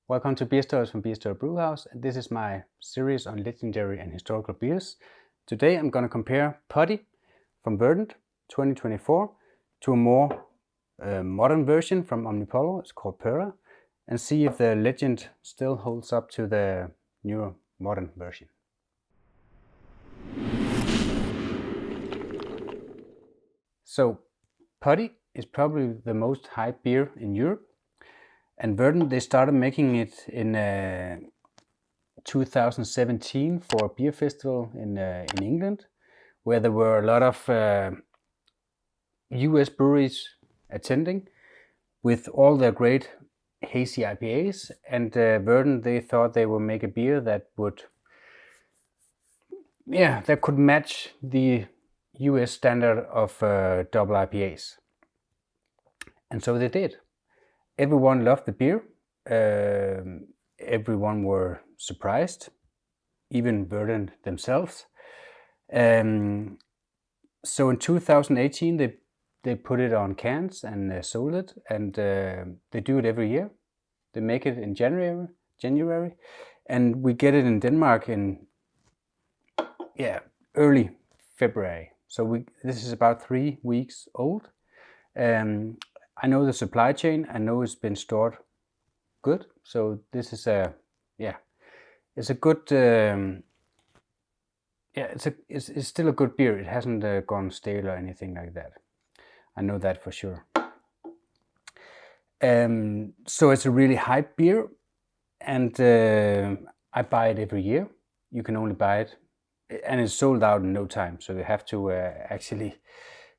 Welcome to Beerstories from Beerstory Brewhouse, and this is my series on legendary and historical beers. Today I'm going to compare Putty from Verdant 2024 to a more modern version from Omnipollo. It's called Perla, and see if the legend still holds up to the newer modern version. So Putty is probably the most hyped beer in Europe. And Verdant, they started making it in 2017 for a beer festival in England, where there were a lot of US breweries attending with all their great hazy IPAs. And Verdant, they thought they would make a beer that would, that could match the US standard of double IPAs. And so they did. Everyone loved the beer. Everyone were surprised, even Verdant themselves. So in 2018, they put it on cans and sold it, and they do it every year. They make it in January, and we get it in Denmark in early February. So this is about 3 weeks old. I know the supply chain. I know it's been stored good. So this is it's a good, it's still a good beer. It hasn't gone stale or anything like that. I know that for sure. So it's a really hype beer, and I buy it every year. You can only buy it, and it's sold out in no time. So you have to actually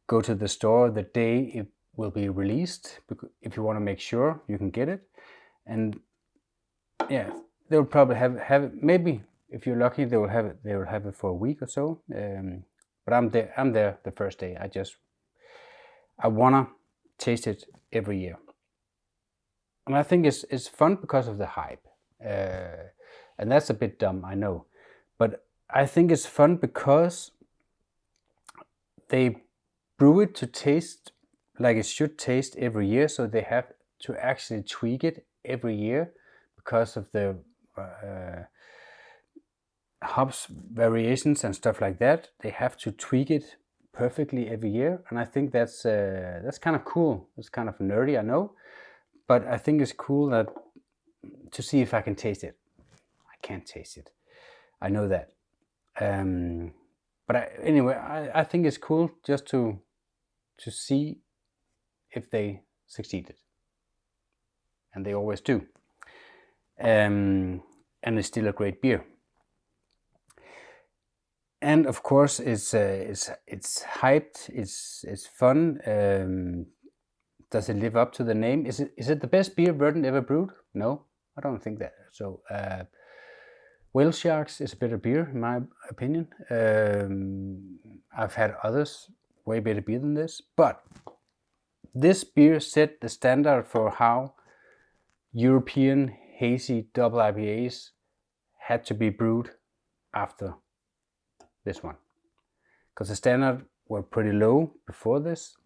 go to the store the day it will be released, if you want to make sure you can get it. And they'll probably have it. Maybe if you're lucky, they will have it for a week or so. But I'm there the first day. I wanna taste it every year, and I think it's fun because of the hype. And that's a bit dumb, I know, but I think it's fun because they brew it to taste like it should taste every year, so they have to actually tweak it every year because of the hops variations and stuff like that. They have to tweak it perfectly every year, and I think that's kind of cool. It's kind of nerdy, I know, but I think it's cool to see if I can taste it. I can't taste it, I know that, but anyway, I think it's cool just to see if they succeeded, and they always do. And it's still a great beer. And of course, it's hyped. It's fun. Does it live up to the name? Is it the best beer Verdant ever brewed? No, I don't think that. So Whale Sharks is a better beer in my opinion. I've had others way better beer than this, but this beer set the standard for how European hazy double IPAs had to be brewed after this one, because the standard were pretty low before this.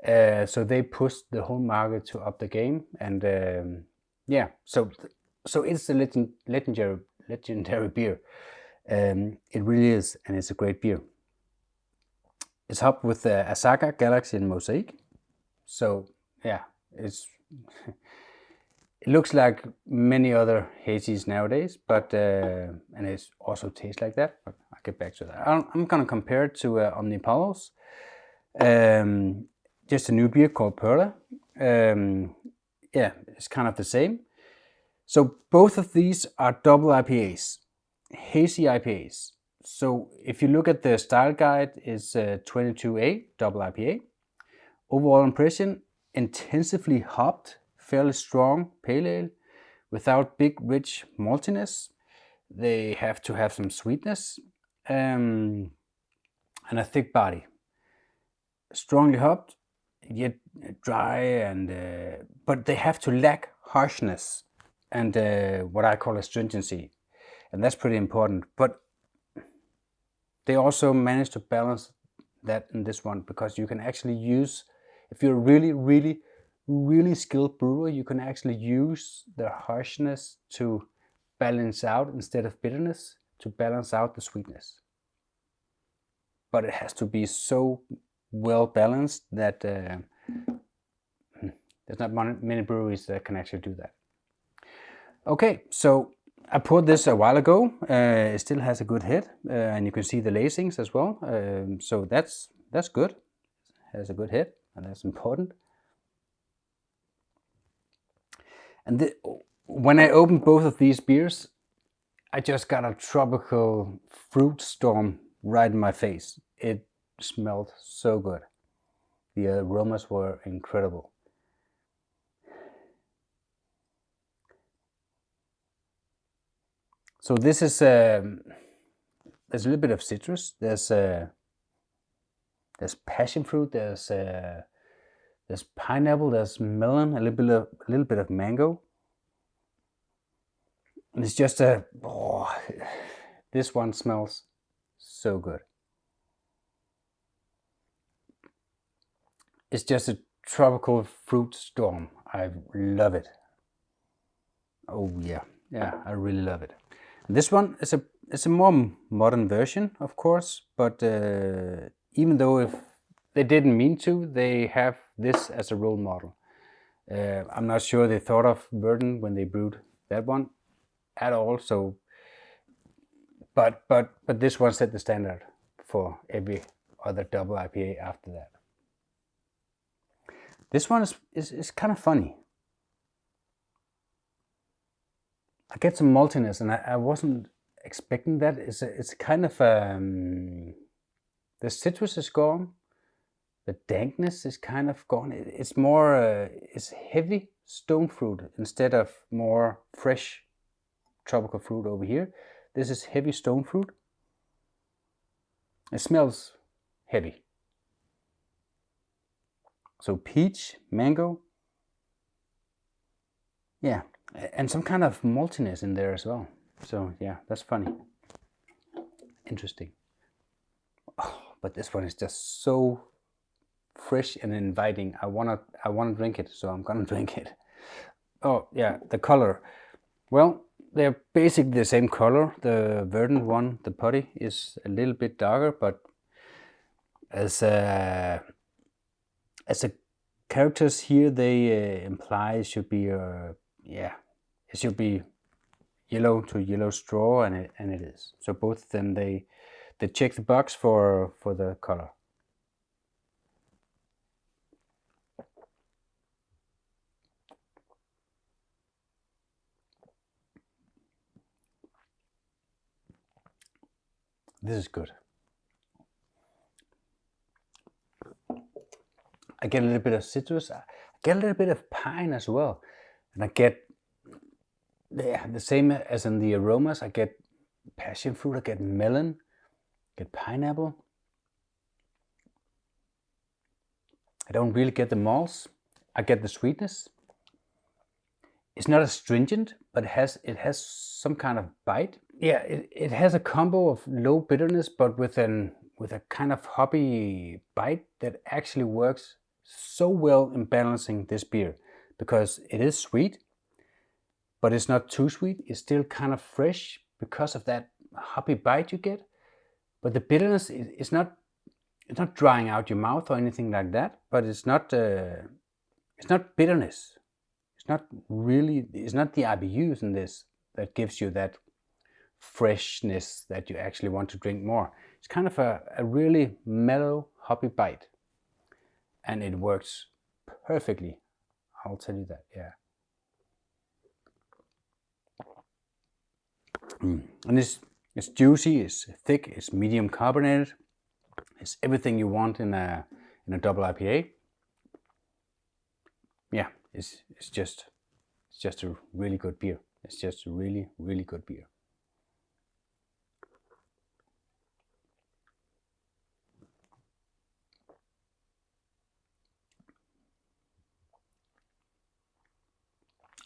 So they pushed the whole market to up the game, and so it's a legendary beer. It really is, and it's a great beer. It's hopped with Asaga, Galaxy, and Mosaic. So it looks like many other hazies nowadays, but and it also tastes like that. But I'll get back to that. I'm gonna compare it to Omnipollo's, just a new beer called Perla. It's kind of the same. So both of these are double IPAs, hazy IPAs. So if you look at the style guide, it's 22A double IPA. Overall impression: intensively hopped, fairly strong pale ale without big rich maltiness. They have to have some sweetness, and a thick body. Strongly hopped, yet dry, and but they have to lack harshness and what I call astringency, and that's pretty important. But they also manage to balance that in this one, because you can actually use, if you're really really skilled brewer, you can actually use the harshness to balance out instead of bitterness, to balance out the sweetness. But it has to be so well balanced that there's not many breweries that can actually do that. Okay, so I poured this a while ago. It still has a good head, and you can see the lacings as well. So that's good. It has a good head, and that's important. And when I opened both of these beers, I just got a tropical fruit storm right in my face. It smelled so good. The aromas were incredible. So this is there's a little bit of citrus. There's passion fruit. There's pineapple. There's melon. A little bit of mango. And it's just this one smells so good. It's just a tropical fruit storm. I love it. Oh yeah, I really love it. And this one is a more modern version, of course, but even though if they didn't mean to, they have this as a role model. I'm not sure they thought of Verdant when they brewed that one at all. So, but this one set the standard for every other double IPA after that. This one is kind of funny. I get some maltiness, and I wasn't expecting that. It's kind of the citrus is gone, the dankness is kind of gone. It's more it's heavy stone fruit instead of more fresh tropical fruit over here. This is heavy stone fruit. It smells heavy. So peach, mango, yeah, and some kind of maltiness in there as well. So yeah, that's funny. Interesting. Oh, but this one is just so fresh and inviting. I wanna drink it, so I'm gonna drink it. Oh yeah, the color. Well, they're basically the same color. The Verdant one, the Putty, is a little bit darker, but as the characters here they imply it should be it should be yellow to yellow straw, and it is. So both of them they check the box for the color. This is good. I get a little bit of citrus. I get a little bit of pine as well, and I get the same as in the aromas. I get passion fruit. I get melon. I get pineapple. I don't really get the malts. I get the sweetness. It's not astringent, but it has some kind of bite. Yeah, it has a combo of low bitterness, but with a kind of hoppy bite that actually works so well in balancing this beer, because it is sweet, but it's not too sweet. It's still kind of fresh because of that hoppy bite you get. But the bitterness is not drying out your mouth or anything like that. But it's not bitterness. It's not the IBUs in this that gives you that freshness that you actually want to drink more. It's kind of a really mellow hoppy bite, and it works perfectly. I'll tell you that. Yeah. And it's juicy, it's thick, it's medium carbonated. It's everything you want in a double IPA. Yeah, it's just a really good beer. It's just a really, really good beer.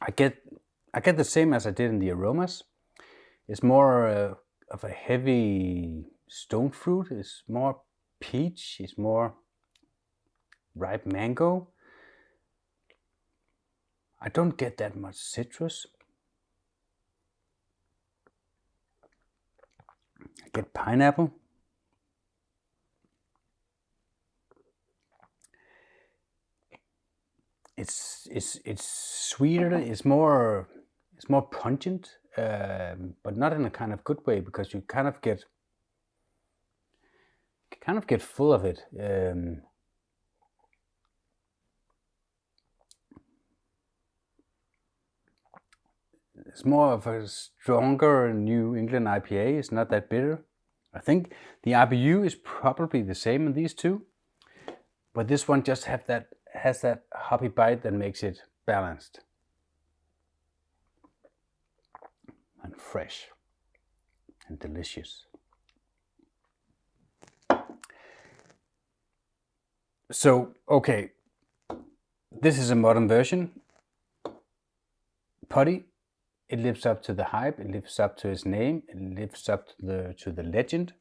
I get the same as I did in the aromas. It's more of a heavy stone fruit. It's more peach. It's more ripe mango. I don't get that much citrus. I get pineapple. It's sweeter. It's more pungent, but not in a kind of good way, because you kind of get full of it. It's more of a stronger New England IPA. It's not that bitter. I think the IBU is probably the same in these two, but this one just has that hoppy bite that makes it balanced and fresh and delicious. So, okay, this is a modern version. Putty, it lives up to the hype, it lives up to its name, it lives up to the legend.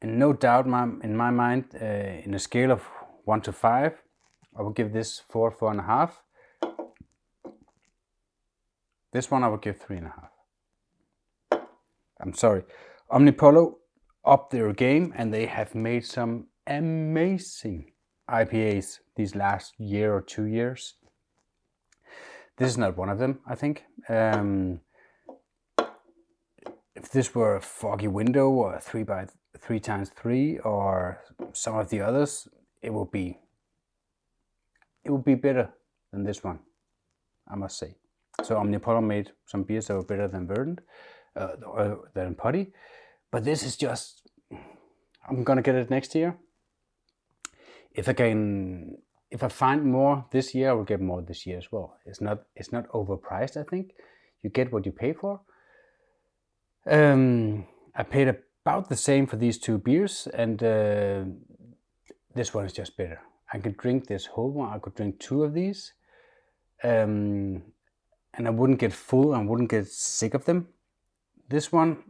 And no doubt in my mind, in a scale of 1 to 5, I would give this 4, 4.5. This one I would give 3.5. I'm sorry. Omnipollo upped their game, and they have made some amazing IPAs these last year or 2 years. This is not one of them, I think. If this were a Foggy Window or a 3x3, or some of the others, it would be better than this one, I must say. So Omnipollo made some beers that were better than Verdant, than Putty, but this is just, I'm gonna get it next year. If I find more this year, I will get more this year as well. It's not overpriced, I think. You get what you pay for. I paid about the same for these two beers, and this one is just better. I could drink this whole one. I could drink 2 of these, and I wouldn't get full and wouldn't get sick of them. This one,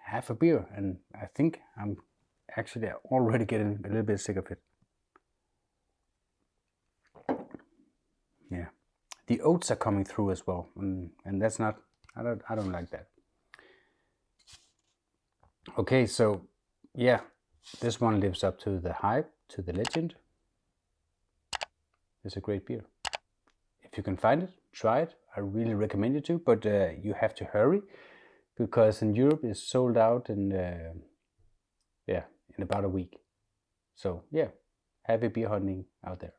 half a beer, and I think I'm actually already getting a little bit sick of it. Yeah, the oats are coming through as well, and that's not, I don't like that. Okay, so yeah, this one lives up to the hype, to the legend. It's a great beer. If you can find it, try it. I really recommend you to, but you have to hurry, because in Europe it's sold out in about a week. So yeah, happy beer hunting out there.